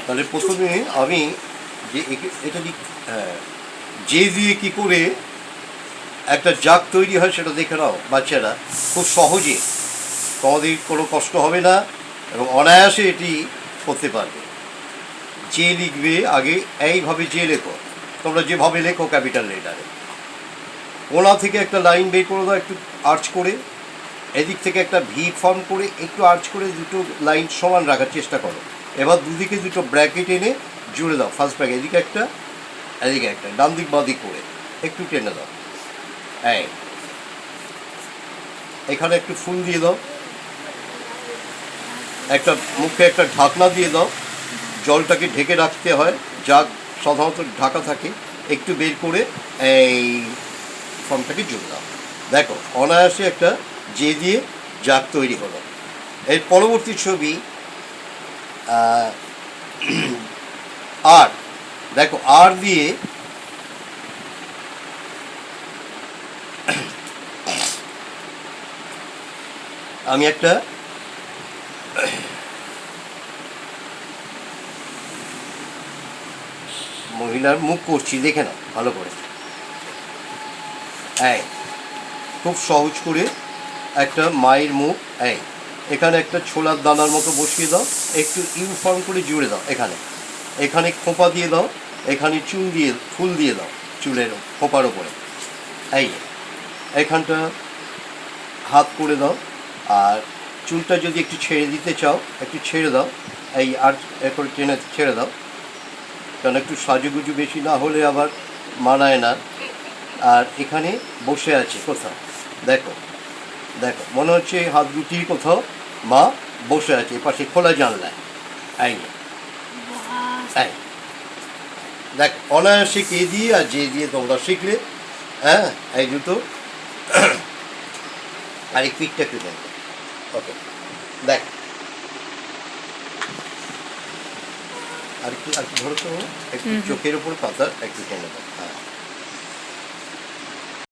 তাহলে প্রথমে আমি যে এটা হ্যাঁ, যে দিয়ে কী করে একটা জাগ তৈরি হয় সেটা দেখে নাও বাচ্চারা, খুব সহজে, তোমাদের কোনো কষ্ট হবে না এবং অনায়াসে এটি করতে পারবে। যে লিখবে আগে এইভাবে যে লেখো, তোমরা যেভাবে লেখো ক্যাপিটাল লেটারে, কোনা থেকে একটা লাইন বের করে দাও একটু আর্চ করে, এদিক থেকে একটা ভি ফর্ম করে একটু আর্চ করে দুটো লাইন সমান রাখার চেষ্টা করো। এবার দুদিকে দুটো ব্র্যাকেট এনে জুড়ে দাও, ফার্স্ট ব্র্যাকেট এদিকে একটা এদিকে একটা, ডান দিক বাঁ দিক করে একটু টেনে দাও। এখানে একটু ফুল দিয়ে দাও, একটা মুখে একটা ঢাকনা দিয়ে দাও, জলটাকে ঢেকে রাখতে হয়, জাগ সাধারণত ঢাকা থাকে, একটু বের করে এই ফর্মটাকে জুড়ে দাও। দেখো অনায়াসে একটা যে দিয়ে জাগ তৈরি হলো। এর পরবর্তী ছবি আর, দেখো আর দিয়ে আমি একটা মহিলার মুখ করছি, দেখে নাও ভালো করে। খুব সহজ করে একটা মায়ের মুখ, এখানে একটা ছোলার দানার মতো বসিয়ে দাও, একটু ইউনিফর্ম করে জুড়ে দাও, এখানে খোঁপা দিয়ে দাও, এখানে চুল দিয়ে ফুল দিয়ে দাও চুলের খোঁপার ওপরে, এখানটা হাত করে দাও। আর চুলটা যদি একটু ছেড়ে দিতে চাও একটু ছেড়ে দাও, আর করে টেনে ছেড়ে দাও, কারণ একটু সাজুগুজু বেশি না হলে আবার মানায় না। আর এখানে বসে আছে কোথাও, দেখো দেখো মনে হচ্ছে হাত দুটির কোথাও মা বসে আছে, এপাশে খোলা জানলায়। দেখ অনায়াসে কে দিয়ে আর যে দিয়ে তোমরা শিখলে। হ্যাঁ, এই দুটো আর এই পিঠটা একটু দেখ, ওকে দেখ আর কি ধরো তো একটু চোখের উপর পাতা একটু টেনে দাও। হ্যাঁ